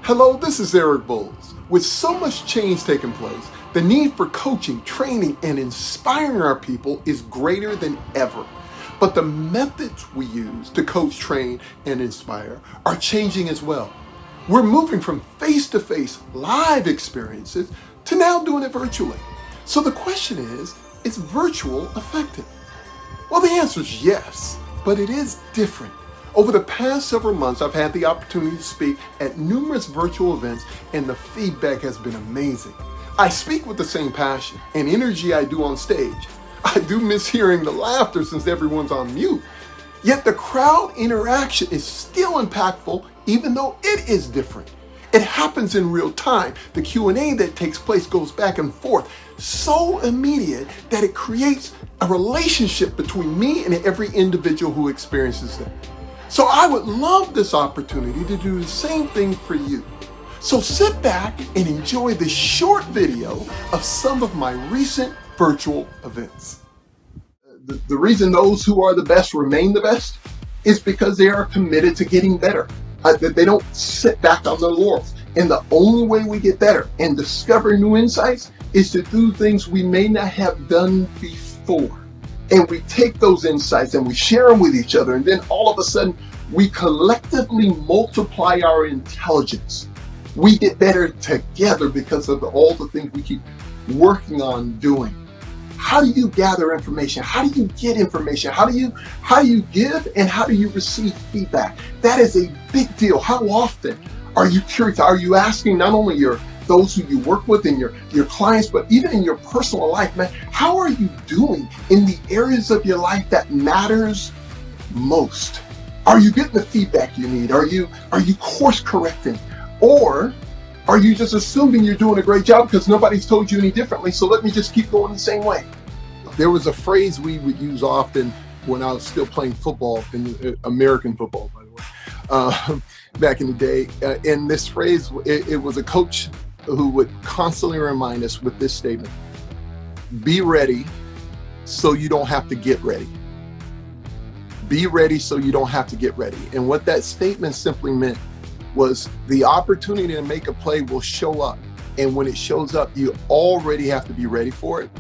Hello, this is Eric Boles. With so much change taking place, the need for coaching, training, and inspiring our people is greater than ever. But the methods we use to coach, train, and inspire are changing as well. We're moving from face-to-face live experiences to now doing it virtually. So the question is virtual effective? Well, the answer is yes, but it is different. Over the past several months, I've had the opportunity to speak at numerous virtual events, and the feedback has been amazing. I speak with the same passion and energy I do on stage. I do miss hearing the laughter since everyone's on mute. Yet the crowd interaction is still impactful, even though it is different. It happens in real time. The Q&A that takes place goes back and forth, so immediate that it creates a relationship between me and every individual who experiences it. So I would love this opportunity to do the same thing for you. So sit back and enjoy this short video of some of my recent virtual events. The reason those who are the best remain the best is because they are committed to getting better. They don't sit back on their laurels. And the only way we get better and discover new insights is to do things we may not have done before. And we take those insights and we share them with each other, and then all of a sudden we collectively multiply our intelligence. We get better together because of all the things we keep working on doing. How do you gather information? How do you get information? How do you give and how do you receive feedback? That is a big deal. How often are you curious? Are you asking not only those who you work with and your clients, but even in your personal life, man, how are you doing in the areas of your life that matters most? Are you getting the feedback you need? Are you course correcting? Or are you just assuming you're doing a great job because nobody's told you any differently, so let me just keep going the same way? There was a phrase we would use often when I was still playing football, in American football, by the way, back in the day. And this phrase, it was a coach who would constantly remind us with this statement: be ready so you don't have to get ready. Be ready so you don't have to get ready. And what that statement simply meant was the opportunity to make a play will show up. And when it shows up, you already have to be ready for it.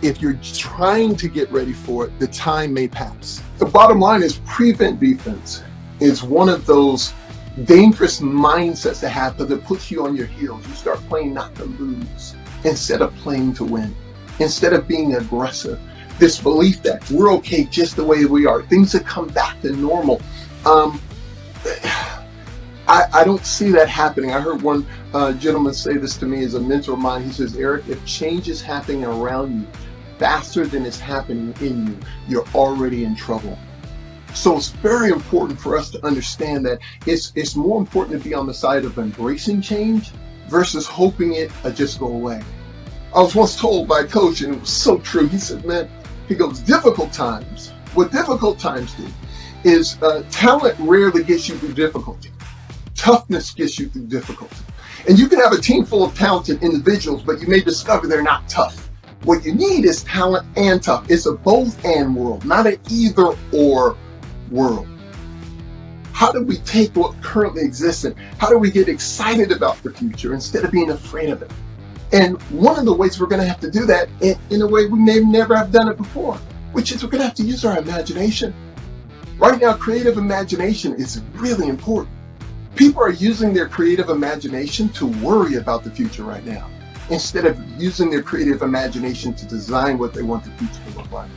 If you're trying to get ready for it, the time may pass. The bottom line is prevent defense is one of those dangerous mindsets to have because it puts you on your heels. You start playing not to lose instead of playing to win, instead of being aggressive. This belief that we're okay just the way we are, things that come back to normal. I don't see that happening. I heard one gentleman say this to me as a mentor of mine. He says, Eric, if change is happening around you faster than it's happening in you, you're already in trouble. So it's very important for us to understand that it's more important to be on the side of embracing change versus hoping it just go away. I was once told by a coach, and it was so true. He said, man, he goes, what difficult times do is talent rarely gets you through difficulty. Toughness gets you through difficulty. And you can have a team full of talented individuals, but you may discover they're not tough. What you need is talent and tough. It's a both and world, not an either or world. How do we take what currently exists and how do we get excited about the future instead of being afraid of it? And one of the ways we're going to have to do that in a way we may never have done it before, which is we're going to have to use our imagination. Right now, creative imagination is really important. People are using their creative imagination to worry about the future right now, instead of using their creative imagination to design what they want the future to look like.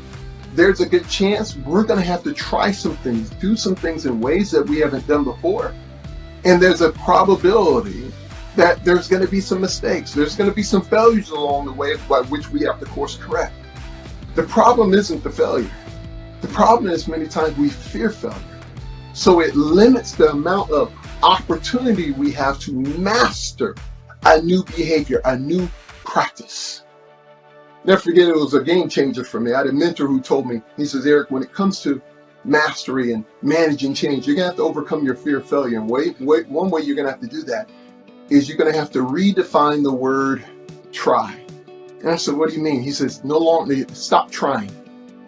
There's a good chance we're going to have to try some things, do some things in ways that we haven't done before. And there's a probability that there's going to be some mistakes. There's going to be some failures along the way by which we have to course correct. The problem isn't the failure. The problem is many times we fear failure. So it limits the amount of opportunity we have to master a new behavior, a new practice. Never forget, it was a game changer for me. I had a mentor who told me, he says, Eric, when it comes to mastery and managing change, you're going to have to overcome your fear of failure. And one way you're going to have to do that is you're going to have to redefine the word try. And I said, what do you mean? He says, no longer, stop trying.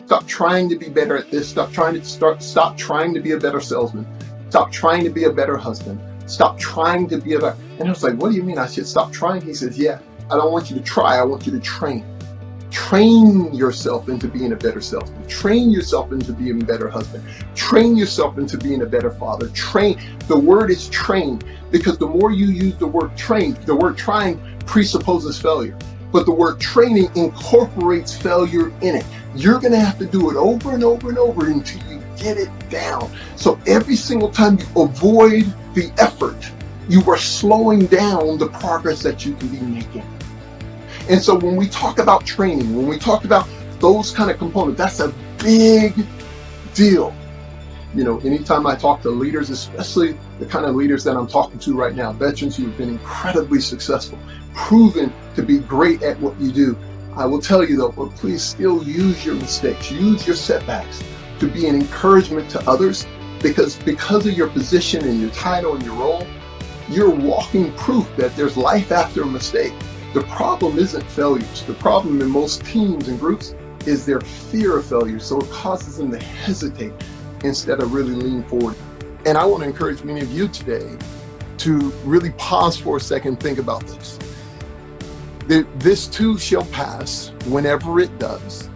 Stop trying to be better at this. Stop trying to be a better salesman. Stop trying to be a better husband. Stop trying to be better. And I was like, what do you mean I should stop trying? He says, yeah, I don't want you to try. I want you to train. Train yourself into being a better salesman. Train yourself into being a better husband. Train yourself into being a better father. Train. The word is train, because the more you use the word train, the word trying presupposes failure, but the word training incorporates failure in it. You're going to have to do it over and over and over until you get it down. So every single time you avoid the effort, you are slowing down the progress that you can be making. And so when we talk about training, when we talk about those kind of components, that's a big deal. You know, anytime I talk to leaders, especially the kind of leaders that I'm talking to right now, veterans who have been incredibly successful, proven to be great at what you do, I will tell you though, but please still use your mistakes, use your setbacks to be an encouragement to others, because of your position and your title and your role, you're walking proof that there's life after a mistake. The problem isn't failures. The problem in most teams and groups is their fear of failure. So it causes them to hesitate instead of really lean forward. And I want to encourage many of you today to really pause for a second, think about this. This too shall pass. Whenever it does,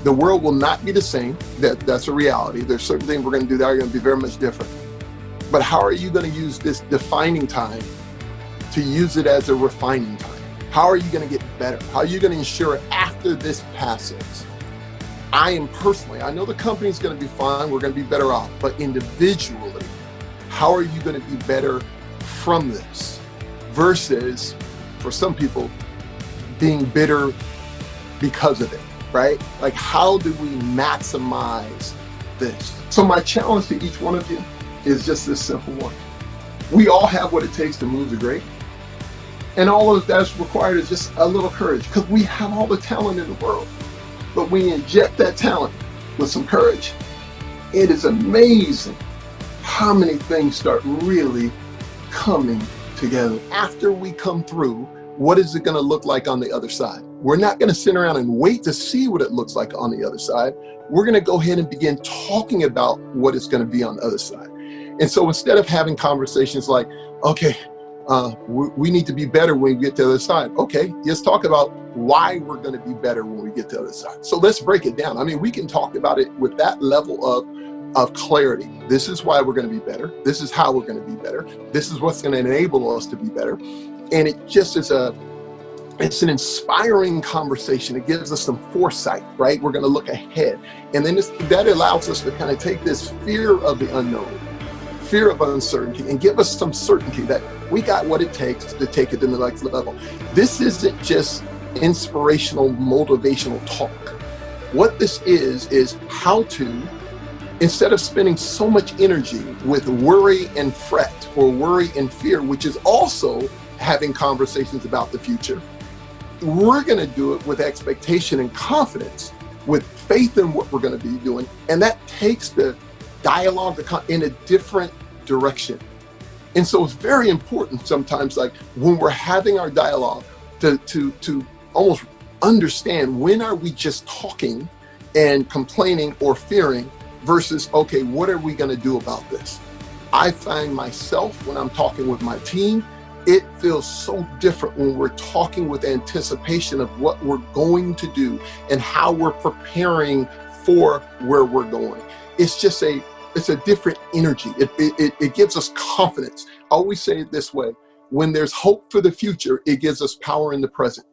the world will not be the same. That's a reality. There's certain things we're going to do that are going to be very much different. But how are you going to use this defining time to use it as a refining time? How are you going to get better? How are you going to ensure after this passes? I am personally, I know the company's going to be fine, we're going to be better off, but individually, how are you going to be better from this? Versus, for some people, being bitter because of it, right? Like, how do we maximize this? So my challenge to each one of you is just this simple one. We all have what it takes to move to great. And all of that's required is just a little courage, because we have all the talent in the world. But when you inject that talent with some courage, it is amazing how many things start really coming together. After we come through, what is it going to look like on the other side? We're not going to sit around and wait to see what it looks like on the other side. We're going to go ahead and begin talking about what it's going to be on the other side. And so instead of having conversations like, okay, we need to be better when we get to the other side. Okay, let's talk about why we're going to be better when we get to the other side. So let's break it down. I mean, we can talk about it with that level of clarity. This is why we're going to be better. This is how we're going to be better. This is what's going to enable us to be better. And it just is it's an inspiring conversation. It gives us some foresight, right? We're going to look ahead. And then that allows us to kind of take this fear of the unknown, fear of uncertainty, and give us some certainty that we got what it takes to take it to the next level. This isn't just inspirational, motivational talk. What this is how to, instead of spending so much energy with worry and fret or worry and fear, which is also having conversations about the future, we're going to do it with expectation and confidence, with faith in what we're going to be doing. And that takes the dialogue in a different direction. And so it's very important sometimes, like when we're having our dialogue, to almost understand, when are we just talking and complaining or fearing versus, okay, what are we going to do about this? I find myself, when I'm talking with my team, it feels so different when we're talking with anticipation of what we're going to do and how we're preparing for where we're going. It's just it's a different energy. It gives us confidence. I always say it this way: when there's hope for the future, it gives us power in the present.